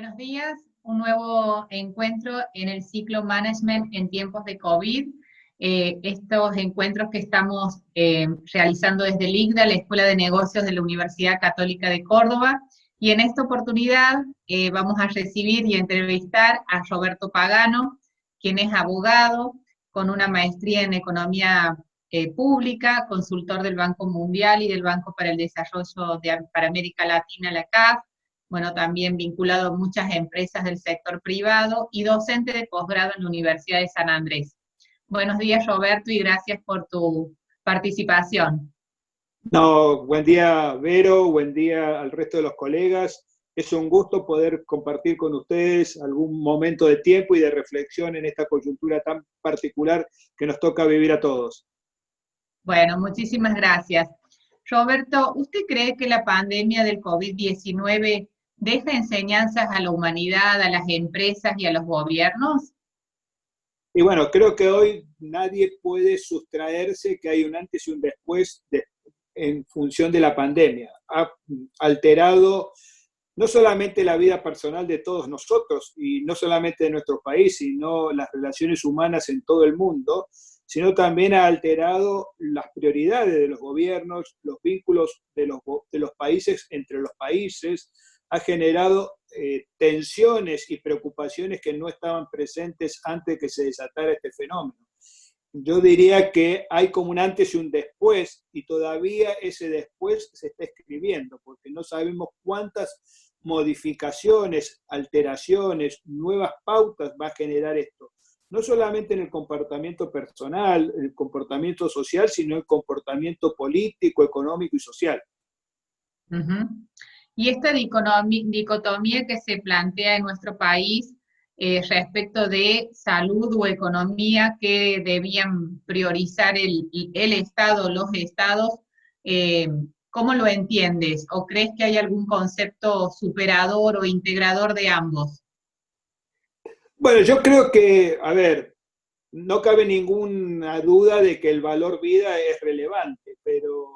Buenos días, un nuevo encuentro en el ciclo Management en tiempos de COVID. Estos encuentros que estamos realizando desde el ICDA, la Escuela de Negocios de la Universidad Católica de Córdoba, y en esta oportunidad vamos a recibir y entrevistar a Roberto Pagano, quien es abogado con una maestría en Economía Pública, consultor del Banco Mundial y del Banco para el Desarrollo para América Latina, la CAF. Bueno, también vinculado a muchas empresas del sector privado y docente de posgrado en la Universidad de San Andrés. Buenos días, Roberto, y gracias por tu participación. No, buen día, Vero, buen día al resto de los colegas. Es un gusto poder compartir con ustedes algún momento de tiempo y de reflexión en esta coyuntura tan particular que nos toca vivir a todos. Bueno, muchísimas gracias. Roberto, ¿usted cree que la pandemia del COVID-19 deja enseñanzas a la humanidad, a las empresas y a los gobiernos? Y bueno, creo que hoy nadie puede sustraerse que hay un antes y un después en función de la pandemia. Ha alterado no solamente la vida personal de todos nosotros, y no solamente de nuestro país, sino las relaciones humanas en todo el mundo, sino también ha alterado las prioridades de los gobiernos, los vínculos de los países entre los países, ha generado tensiones y preocupaciones que no estaban presentes antes de que se desatara este fenómeno. Yo diría que hay como un antes y un después, y todavía ese después se está escribiendo, porque no sabemos cuántas modificaciones, alteraciones, nuevas pautas va a generar esto. No solamente en el comportamiento personal, el comportamiento social, sino el comportamiento político, económico y social. Uh-huh. Y esta dicotomía que se plantea en nuestro país respecto de salud o economía que debían priorizar el Estado, los estados, ¿cómo lo entiendes? ¿O crees que hay algún concepto superador o integrador de ambos? Bueno, yo creo que, a ver, no cabe ninguna duda de que el valor vida es relevante, pero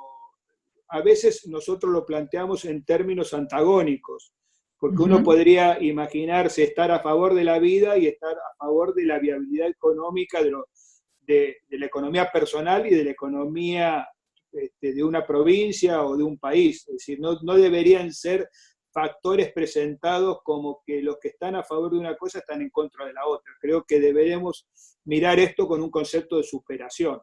a veces nosotros lo planteamos en términos antagónicos, porque uno podría imaginarse estar a favor de la vida y estar a favor de la viabilidad económica de la economía personal y de la economía de una provincia o de un país. Es decir, no deberían ser factores presentados como que los que están a favor de una cosa están en contra de la otra. Creo que deberemos mirar esto con un concepto de superación.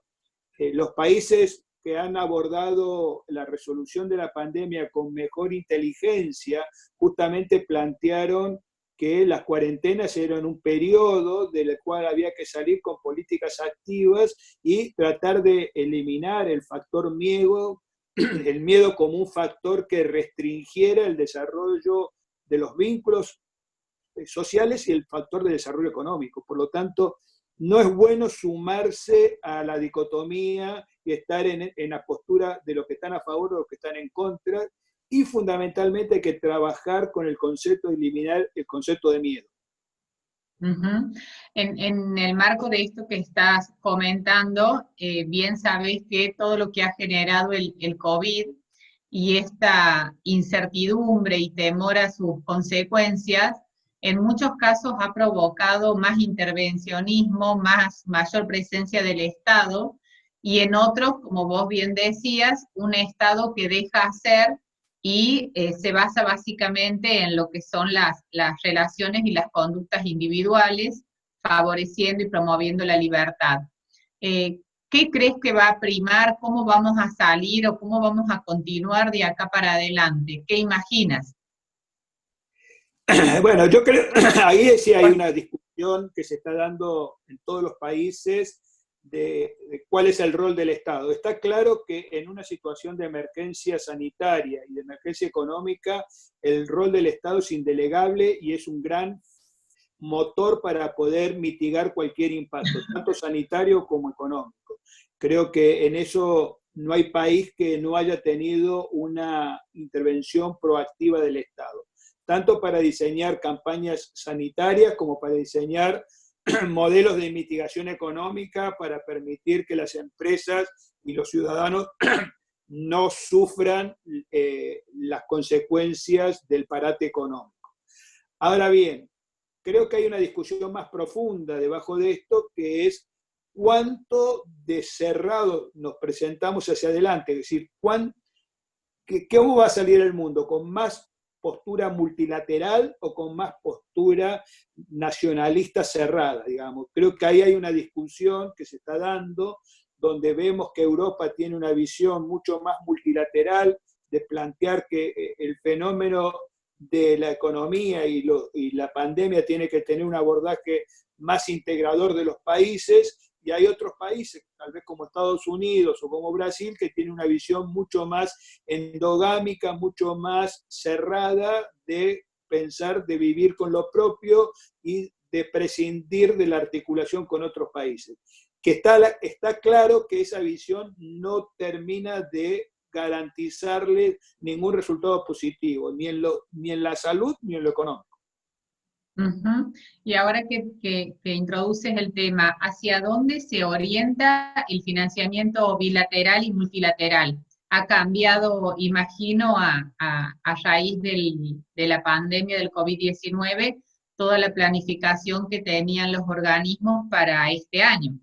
Los países que han abordado la resolución de la pandemia con mejor inteligencia, justamente plantearon que las cuarentenas eran un periodo del cual había que salir con políticas activas y tratar de eliminar el factor miedo, el miedo como un factor que restringiera el desarrollo de los vínculos sociales y el factor de desarrollo económico. Por lo tanto, no es bueno sumarse a la dicotomía y estar en la postura de los que están a favor o los que están en contra, y fundamentalmente hay que trabajar con el concepto de eliminar el concepto de miedo. Uh-huh. En el marco de esto que estás comentando, bien sabes que todo lo que ha generado el COVID y esta incertidumbre y temor a sus consecuencias, en muchos casos ha provocado más intervencionismo, mayor presencia del Estado, y en otros, como vos bien decías, un Estado que deja hacer y se basa básicamente en lo que son las relaciones y las conductas individuales, favoreciendo y promoviendo la libertad. ¿Qué crees que va a primar? ¿Cómo vamos a salir o cómo vamos a continuar de acá para adelante? ¿Qué imaginas? Bueno, yo creo, ahí sí hay una discusión que se está dando en todos los países de cuál es el rol del Estado. Está claro que en una situación de emergencia sanitaria y de emergencia económica, el rol del Estado es indelegable y es un gran motor para poder mitigar cualquier impacto, tanto sanitario como económico. Creo que en eso no hay país que no haya tenido una intervención proactiva del Estado, tanto para diseñar campañas sanitarias como para diseñar modelos de mitigación económica para permitir que las empresas y los ciudadanos no sufran las consecuencias del parate económico. Ahora bien, creo que hay una discusión más profunda debajo de esto, que es cuánto de cerrado nos presentamos hacia adelante, es decir, ¿cómo va a salir el mundo? ¿Con más postura multilateral o con más postura nacionalista cerrada, digamos? Creo que ahí hay una discusión que se está dando, donde vemos que Europa tiene una visión mucho más multilateral de plantear que el fenómeno de la economía y la pandemia tiene que tener un abordaje más integrador de los países, y hay otros países, tal vez como Estados Unidos o como Brasil, que tienen una visión mucho más endogámica, mucho más cerrada de pensar, de vivir con lo propio y de prescindir de la articulación con otros países. Que está claro que esa visión no termina de garantizarle ningún resultado positivo, ni en la salud ni en lo económico. Ujú. Y ahora que introduces el tema, ¿hacia dónde se orienta el financiamiento bilateral y multilateral? Ha cambiado, imagino, a raíz de la pandemia del COVID-19, toda la planificación que tenían los organismos para este año.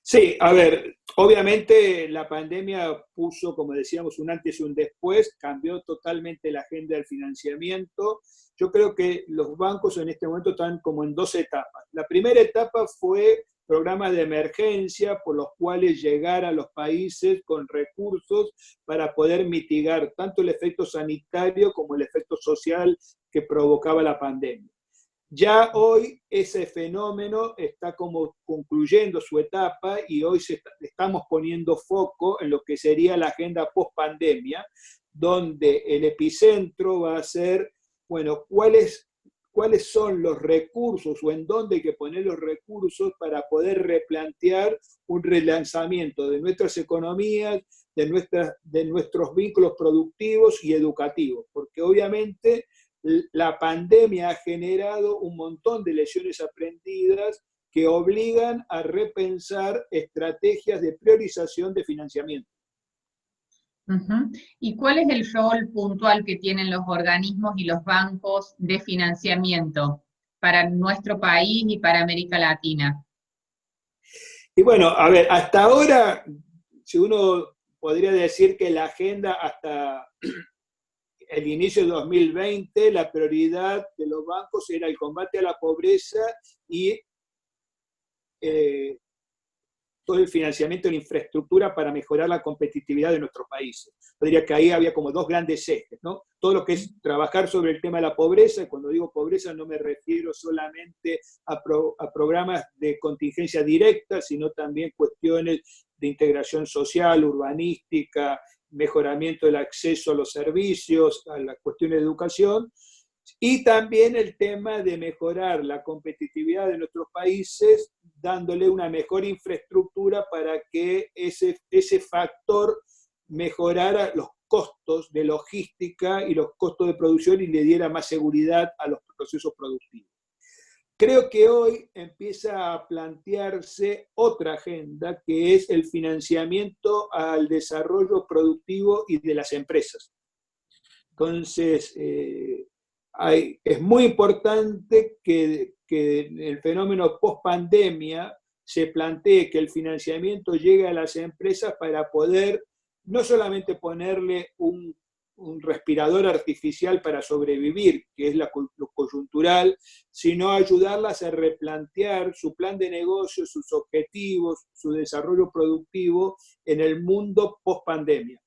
Sí, a ver, obviamente la pandemia puso, como decíamos, un antes y un después, cambió totalmente la agenda del financiamiento. Yo creo que los bancos en este momento están como en dos etapas. La primera etapa fue programas de emergencia por los cuales llegar a los países con recursos para poder mitigar tanto el efecto sanitario como el efecto social que provocaba la pandemia. Ya hoy ese fenómeno está como concluyendo su etapa y hoy estamos poniendo foco en lo que sería la agenda post-pandemia, donde el epicentro va a ser, bueno, cuáles son los recursos o en dónde hay que poner los recursos para poder replantear un relanzamiento de nuestras economías, de nuestros vínculos productivos y educativos, porque obviamente la pandemia ha generado un montón de lecciones aprendidas que obligan a repensar estrategias de priorización de financiamiento. Ujú. ¿Y cuál es el rol puntual que tienen los organismos y los bancos de financiamiento para nuestro país y para América Latina? Y bueno, a ver, hasta ahora, si uno podría decir que la agenda hasta el inicio de 2020, la prioridad de los bancos era el combate a la pobreza y eh, todo el financiamiento de la infraestructura para mejorar la competitividad de nuestros países. Yo diría que ahí había como dos grandes ejes, ¿no? Todo lo que es trabajar sobre el tema de la pobreza, y cuando digo pobreza no me refiero solamente a programas de contingencia directa, sino también cuestiones de integración social, urbanística, mejoramiento del acceso a los servicios, a las cuestiones de educación, y también el tema de mejorar la competitividad de nuestros países, dándole una mejor infraestructura para que ese factor mejorara los costos de logística y los costos de producción y le diera más seguridad a los procesos productivos. Creo que hoy empieza a plantearse otra agenda, que es el financiamiento al desarrollo productivo y de las empresas. Entonces, es muy importante que el fenómeno post-pandemia se plantee que el financiamiento llegue a las empresas para poder no solamente ponerle un respirador artificial para sobrevivir, que es lo coyuntural, sino ayudarlas a replantear su plan de negocio, sus objetivos, su desarrollo productivo en el mundo post-pandemia.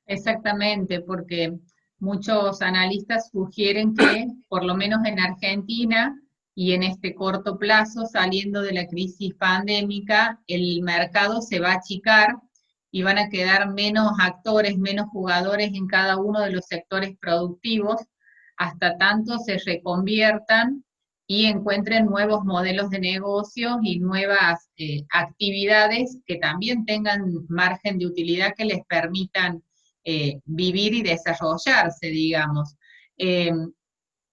Exactamente, porque muchos analistas sugieren que, por lo menos en Argentina y en este corto plazo, saliendo de la crisis pandémica, el mercado se va a achicar y van a quedar menos actores, menos jugadores en cada uno de los sectores productivos, hasta tanto se reconviertan y encuentren nuevos modelos de negocios y nuevas actividades que también tengan margen de utilidad que les permitan vivir y desarrollarse, digamos. Eh,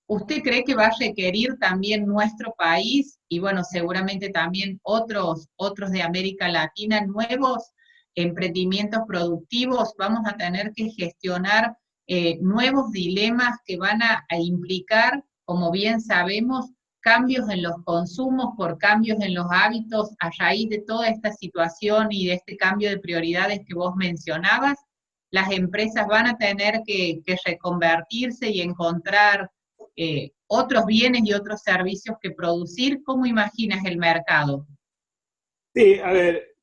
¿Usted cree que va a requerir también nuestro país y bueno, seguramente también otros de América Latina, nuevos emprendimientos productivos? ¿Vamos a tener que gestionar nuevos dilemas que van a implicar, como bien sabemos, cambios en los consumos por cambios en los hábitos a raíz de toda esta situación y de este cambio de prioridades que vos mencionabas. Las empresas van a tener que reconvertirse y encontrar otros bienes y otros servicios que producir. ¿Cómo imaginas el mercado? Sí, a ver,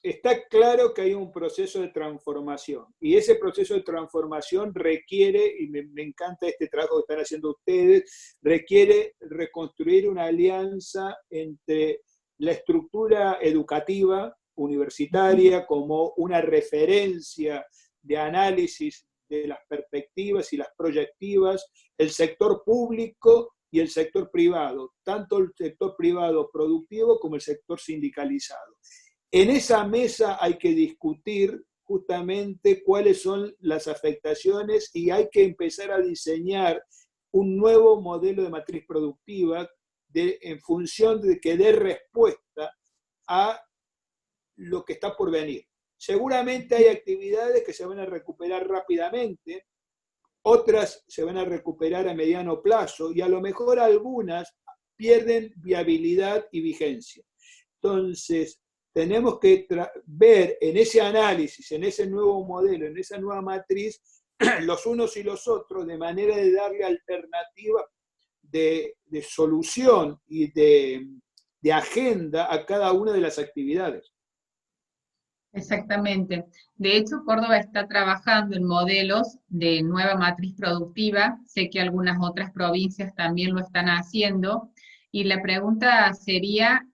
está claro que hay un proceso de transformación y ese proceso de transformación requiere, y me encanta este trabajo que están haciendo ustedes, requiere reconstruir una alianza entre la estructura educativa universitaria como una referencia de análisis de las perspectivas y las proyectivas, el sector público y el sector privado, tanto el sector privado productivo como el sector sindicalizado. En esa mesa hay que discutir justamente cuáles son las afectaciones y hay que empezar a diseñar un nuevo modelo de matriz productiva en función de que dé respuesta a lo que está por venir. Seguramente hay actividades que se van a recuperar rápidamente, otras se van a recuperar a mediano plazo y a lo mejor algunas pierden viabilidad y vigencia. Entonces, tenemos que ver en ese análisis, en ese nuevo modelo, en esa nueva matriz, los unos y los otros, de manera de darle alternativa de solución y de agenda a cada una de las actividades. Exactamente. De hecho, Córdoba está trabajando en modelos de nueva matriz productiva. Sé que algunas otras provincias también lo están haciendo. Y la pregunta sería,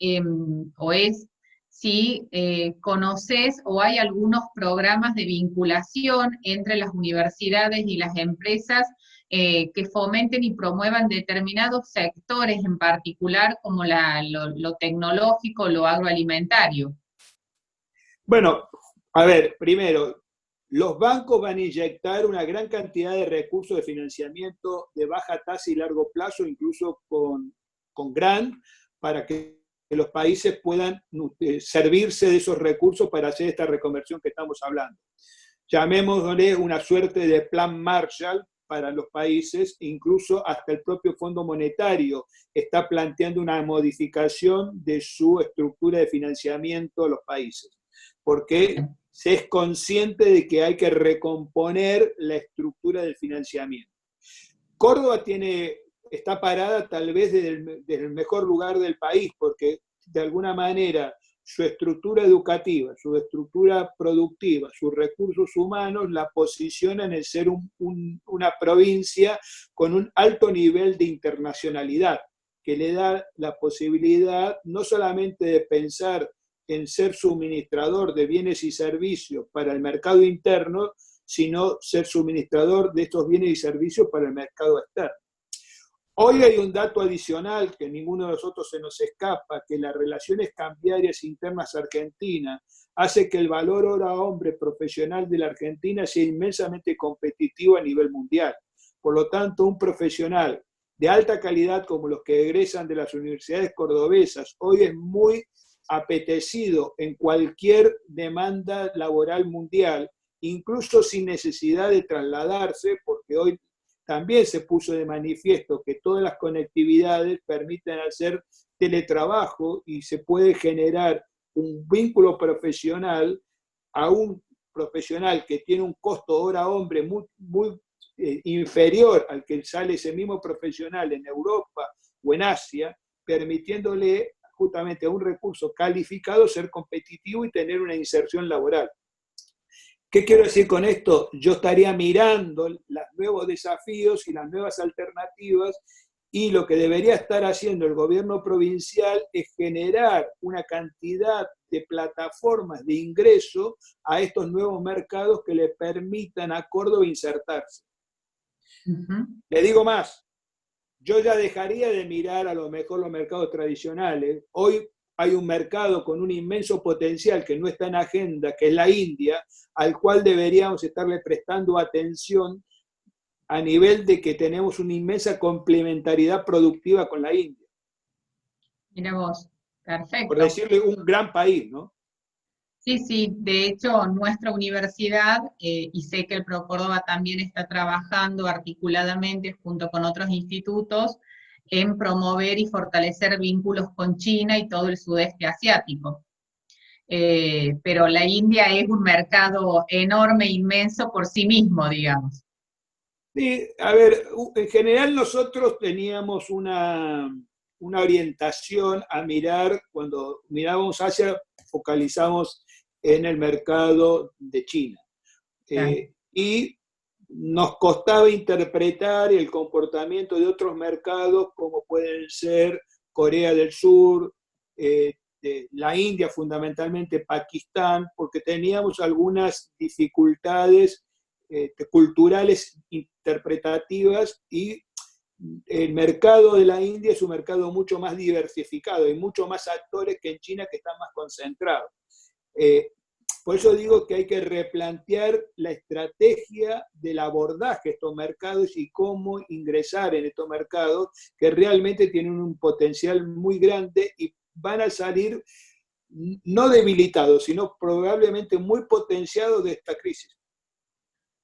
o es, si conoces o hay algunos programas de vinculación entre las universidades y las empresas que fomenten y promuevan determinados sectores en particular, como lo tecnológico, lo agroalimentario. Bueno, a ver, primero, los bancos van a inyectar una gran cantidad de recursos de financiamiento de baja tasa y largo plazo, incluso con grant, para que los países puedan servirse de esos recursos para hacer esta reconversión que estamos hablando. Llamémosle una suerte de plan Marshall para los países, incluso hasta el propio Fondo Monetario está planteando una modificación de su estructura de financiamiento a los países, porque se es consciente de que hay que recomponer la estructura del financiamiento. Córdoba está parada tal vez desde el mejor lugar del país, porque de alguna manera su estructura educativa, su estructura productiva, sus recursos humanos la posicionan en ser una provincia con un alto nivel de internacionalidad, que le da la posibilidad no solamente de pensar en ser suministrador de bienes y servicios para el mercado interno, sino ser suministrador de estos bienes y servicios para el mercado externo. Hoy hay un dato adicional que ninguno de nosotros se nos escapa, que las relaciones cambiarias internas argentinas hace que el valor hora hombre profesional de la Argentina sea inmensamente competitivo a nivel mundial. Por lo tanto, un profesional de alta calidad como los que egresan de las universidades cordobesas hoy es muy apetecido en cualquier demanda laboral mundial, incluso sin necesidad de trasladarse, porque hoy también se puso de manifiesto que todas las conectividades permiten hacer teletrabajo y se puede generar un vínculo profesional a un profesional que tiene un costo hora hombre muy inferior al que sale ese mismo profesional en Europa o en Asia, permitiéndole justamente a un recurso calificado ser competitivo y tener una inserción laboral. ¿Qué quiero decir con esto? Yo estaría mirando los nuevos desafíos y las nuevas alternativas y lo que debería estar haciendo el gobierno provincial es generar una cantidad de plataformas de ingreso a estos nuevos mercados que le permitan a Córdoba insertarse. Le digo más, yo ya dejaría de mirar a lo mejor los mercados tradicionales. Hoy hay un mercado con un inmenso potencial que no está en agenda, que es la India, al cual deberíamos estarle prestando atención a nivel de que tenemos una inmensa complementariedad productiva con la India. Mira vos, perfecto. Por decirle un gran país, ¿no? Sí, sí, de hecho nuestra universidad, y sé que el ProCórdoba también está trabajando articuladamente junto con otros institutos en promover y fortalecer vínculos con China y todo el sudeste asiático. Pero la India es un mercado enorme, inmenso por sí mismo, digamos. Sí, a ver, en general nosotros teníamos una orientación a mirar, cuando mirábamos Asia, focalizamos en el mercado de China. Claro. Y nos costaba interpretar el comportamiento de otros mercados como pueden ser Corea del Sur, la India fundamentalmente, Pakistán, porque teníamos algunas dificultades culturales interpretativas y el mercado de la India es un mercado mucho más diversificado, hay mucho más actores que en China que están más concentrados. Eh, por eso digo que hay que replantear la estrategia del abordaje de estos mercados y cómo ingresar en estos mercados que realmente tienen un potencial muy grande y van a salir no debilitados, sino probablemente muy potenciados de esta crisis.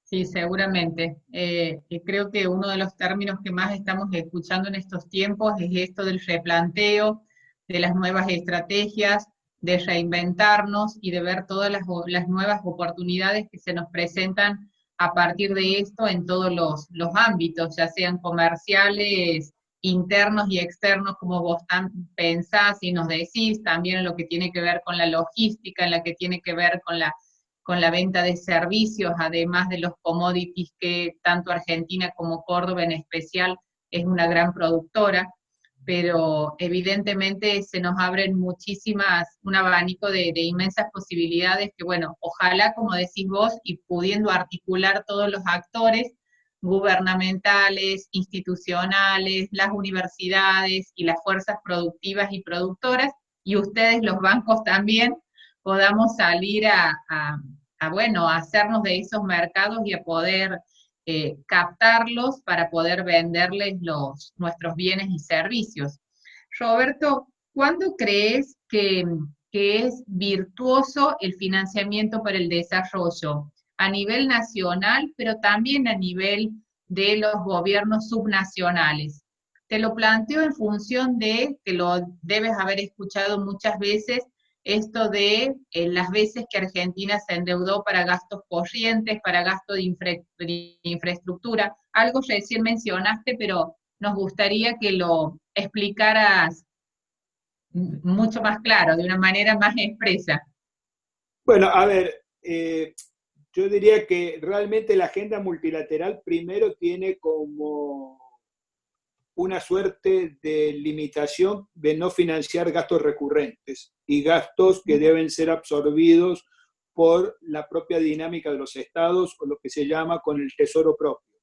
Sí, seguramente. Y creo que uno de los términos que más estamos escuchando en estos tiempos es esto del replanteo, de las nuevas estrategias, de reinventarnos y de ver todas las nuevas oportunidades que se nos presentan a partir de esto en todos los ámbitos, ya sean comerciales, internos y externos, como vos pensás y nos decís, también en lo que tiene que ver con la logística, en la que tiene que ver con la venta de servicios, además de los commodities que tanto Argentina como Córdoba en especial es una gran productora, pero evidentemente se nos abren muchísimas, un abanico de inmensas posibilidades que, bueno, ojalá, como decís vos, y pudiendo articular todos los actores gubernamentales, institucionales, las universidades y las fuerzas productivas y productoras, y ustedes los bancos también, podamos salir bueno, a hacernos de esos mercados y a poder captarlos para poder venderles nuestros bienes y servicios. Roberto, ¿cuándo crees que es virtuoso el financiamiento para el desarrollo a nivel nacional, pero también a nivel de los gobiernos subnacionales? Te lo planteo en función de, que lo debes haber escuchado muchas veces, esto de las veces que Argentina se endeudó para gastos corrientes, para gasto de infraestructura. Algo recién mencionaste, pero nos gustaría que lo explicaras mucho más claro, de una manera más expresa. Bueno, a ver, yo diría que realmente la agenda multilateral primero tiene como una suerte de limitación de no financiar gastos recurrentes y gastos que deben ser absorbidos por la propia dinámica de los estados o lo que se llama con el tesoro propio.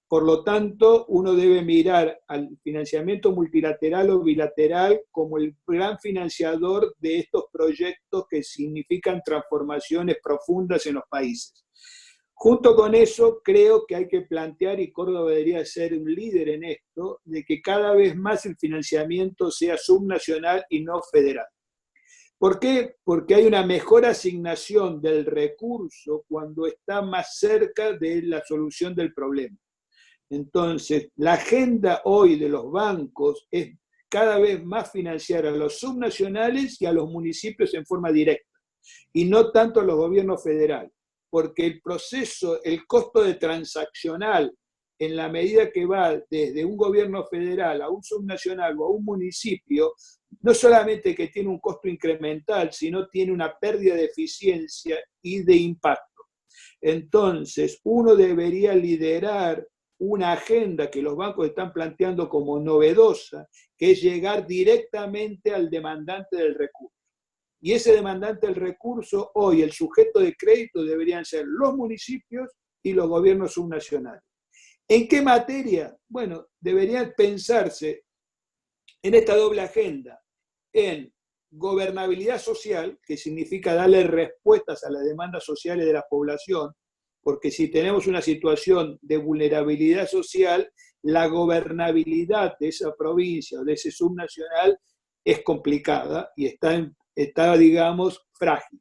Por lo tanto, uno debe mirar al financiamiento multilateral o bilateral como el gran financiador de estos proyectos que significan transformaciones profundas en los países. Junto con eso, creo que hay que plantear, y Córdoba debería ser un líder en esto, de que cada vez más el financiamiento sea subnacional y no federal. ¿Por qué? Porque hay una mejor asignación del recurso cuando está más cerca de la solución del problema. Entonces, la agenda hoy de los bancos es cada vez más financiar a los subnacionales y a los municipios en forma directa, y no tanto a los gobiernos federales, porque el proceso, el costo de transaccional, en la medida que va desde un gobierno federal a un subnacional o a un municipio, no solamente que tiene un costo incremental, sino tiene una pérdida de eficiencia y de impacto. Entonces, uno debería liderar una agenda que los bancos están planteando como novedosa, que es llegar directamente al demandante del recurso. Y ese demandante del recurso, hoy el sujeto de crédito deberían ser los municipios y los gobiernos subnacionales. ¿En qué materia? Bueno, deberían pensarse en esta doble agenda, en gobernabilidad social, que significa darle respuestas a las demandas sociales de la población, porque si tenemos una situación de vulnerabilidad social, la gobernabilidad de esa provincia o de ese subnacional es complicada y está digamos, frágil.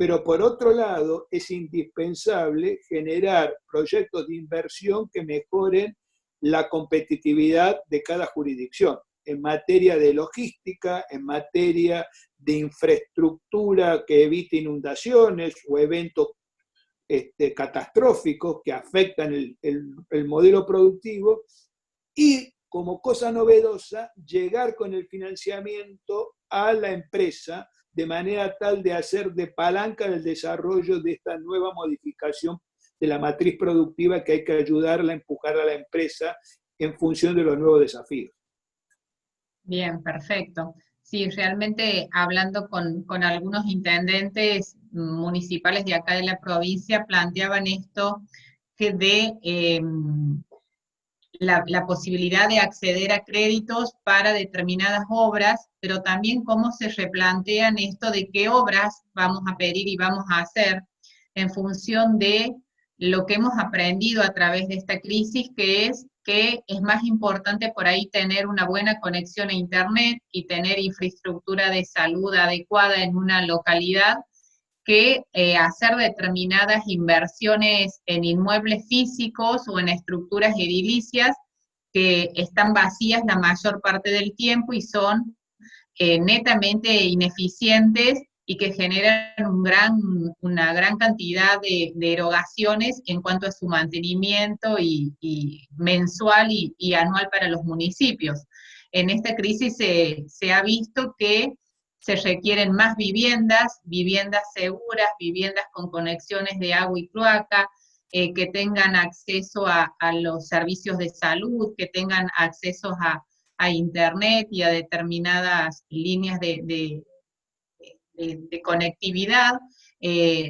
pero por otro lado es indispensable generar proyectos de inversión que mejoren la competitividad de cada jurisdicción en materia de logística, en materia de infraestructura que evite inundaciones o eventos catastróficos que afectan el modelo productivo, y como cosa novedosa, llegar con el financiamiento a la empresa de manera tal de hacer de palanca del desarrollo de esta nueva modificación de la matriz productiva que hay que ayudarla a empujar a la empresa en función de los nuevos desafíos. Bien, perfecto. Sí, realmente hablando con algunos intendentes municipales de acá de la provincia, planteaban esto que de la posibilidad de acceder a créditos para determinadas obras, pero también cómo se replantean esto de qué obras vamos a pedir y vamos a hacer en función de lo que hemos aprendido a través de esta crisis, que es más importante por ahí tener una buena conexión a Internet y tener infraestructura de salud adecuada en una localidad, que hacer determinadas inversiones en inmuebles físicos o en estructuras edilicias que están vacías la mayor parte del tiempo y son netamente ineficientes y que generan una gran cantidad de erogaciones en cuanto a su mantenimiento y mensual y anual para los municipios. En esta crisis se ha visto que se requieren más viviendas, viviendas seguras, viviendas con conexiones de agua y cloaca, que tengan acceso a los servicios de salud, que tengan acceso a Internet y a determinadas líneas de conectividad,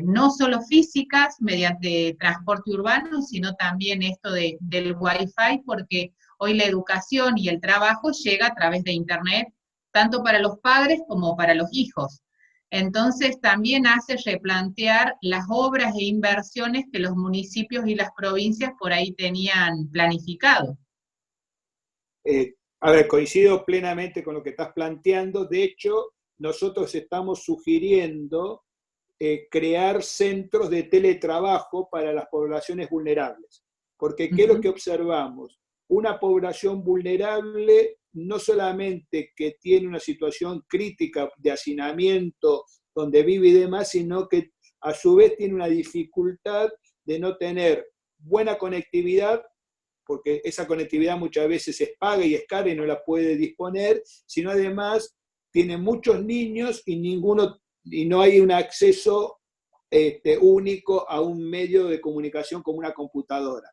no solo físicas mediante transporte urbano, sino también esto del Wi-Fi, porque hoy la educación y el trabajo llega a través de Internet, tanto para los padres como para los hijos. Entonces también hace replantear las obras e inversiones que los municipios y las provincias por ahí tenían planificado. A ver, coincido plenamente con lo que estás planteando. De hecho, nosotros estamos sugiriendo crear centros de teletrabajo para las poblaciones vulnerables. Porque, ¿qué es lo que observamos? Una población vulnerable no solamente que tiene una situación crítica de hacinamiento donde vive y demás, sino que a su vez tiene una dificultad de no tener buena conectividad, porque esa conectividad muchas veces es paga y es cara y no la puede disponer, sino además tiene muchos niños y no hay un acceso único a un medio de comunicación como una computadora.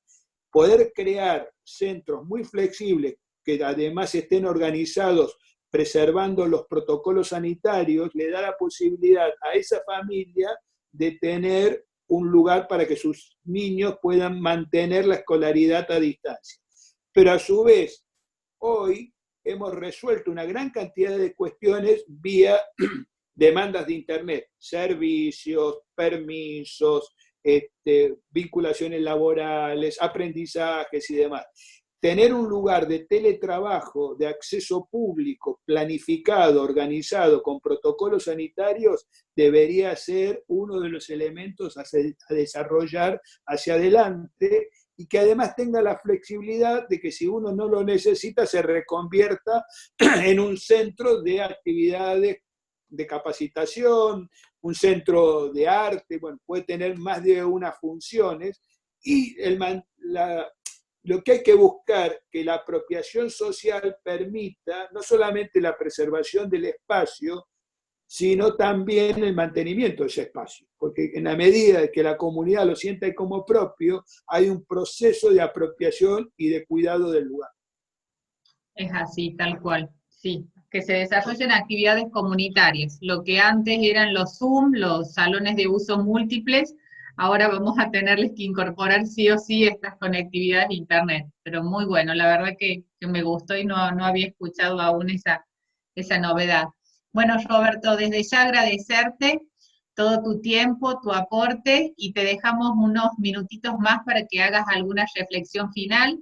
Poder crear centros muy flexibles que además estén organizados preservando los protocolos sanitarios, le da la posibilidad a esa familia de tener un lugar para que sus niños puedan mantener la escolaridad a distancia. Pero a su vez, hoy hemos resuelto una gran cantidad de cuestiones vía demandas de Internet, servicios, permisos, vinculaciones laborales, aprendizajes y demás. Tener un lugar de teletrabajo, de acceso público, planificado, organizado, con protocolos sanitarios, debería ser uno de los elementos a desarrollar hacia adelante, y que además tenga la flexibilidad de que si uno no lo necesita, se reconvierta en un centro de actividades de capacitación, un centro de arte, bueno, puede tener más de unas funciones, y lo que hay que buscar que la apropiación social permita no solamente la preservación del espacio, sino también el mantenimiento de ese espacio, porque en la medida que la comunidad lo sienta como propio, hay un proceso de apropiación y de cuidado del lugar. Es así, tal cual, sí. Que se desarrollen actividades comunitarias. Lo que antes eran los Zoom, los salones de uso múltiples, ahora vamos a tenerles que incorporar sí o sí estas conectividades a Internet. Pero muy bueno, la verdad que me gustó y no había escuchado aún esa novedad. Bueno, Roberto, desde ya agradecerte todo tu tiempo, tu aporte, y te dejamos unos minutitos más para que hagas alguna reflexión final.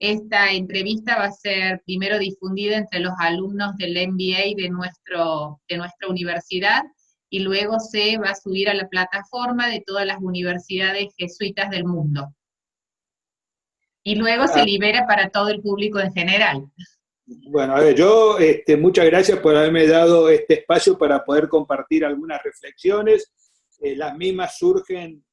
Esta entrevista va a ser primero difundida entre los alumnos del MBA de nuestra universidad, y luego se va a subir a la plataforma de todas las universidades jesuitas del mundo. Y luego se libera para todo el público en general. Bueno, a ver, yo muchas gracias por haberme dado este espacio para poder compartir algunas reflexiones. Las mismas surgen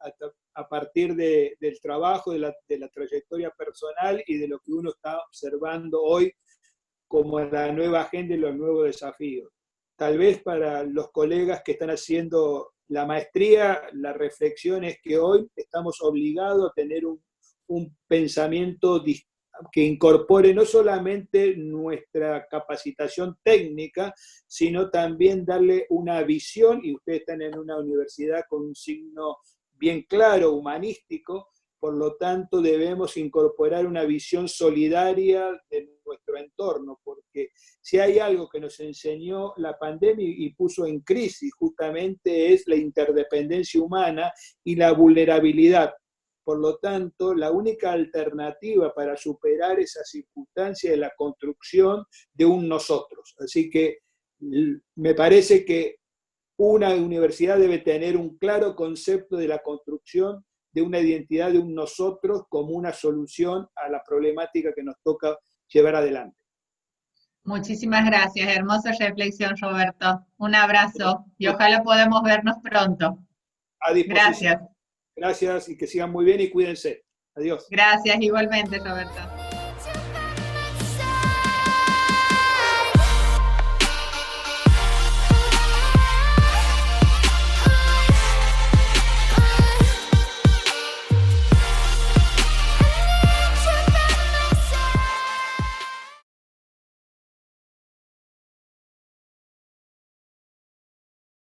a partir del trabajo, de la trayectoria personal y de lo que uno está observando hoy como la nueva agenda y los nuevos desafíos. Tal vez para los colegas que están haciendo la maestría, la reflexión es que hoy estamos obligados a tener un pensamiento que incorpore no solamente nuestra capacitación técnica, sino también darle una visión, y ustedes están en una universidad con un signo bien claro, humanístico, por lo tanto debemos incorporar una visión solidaria de nuestro entorno, porque si hay algo que nos enseñó la pandemia y puso en crisis justamente es la interdependencia humana y la vulnerabilidad. Por lo tanto, la única alternativa para superar esa circunstancia es la construcción de un nosotros. Así que me parece que una universidad debe tener un claro concepto de la construcción de una identidad de un nosotros como una solución a la problemática que nos toca llevar adelante. Muchísimas gracias, hermosa reflexión, Roberto. Un abrazo y ojalá podamos vernos pronto. A disposición. Gracias. Gracias y que sigan muy bien y cuídense. Adiós. Gracias igualmente, Roberto.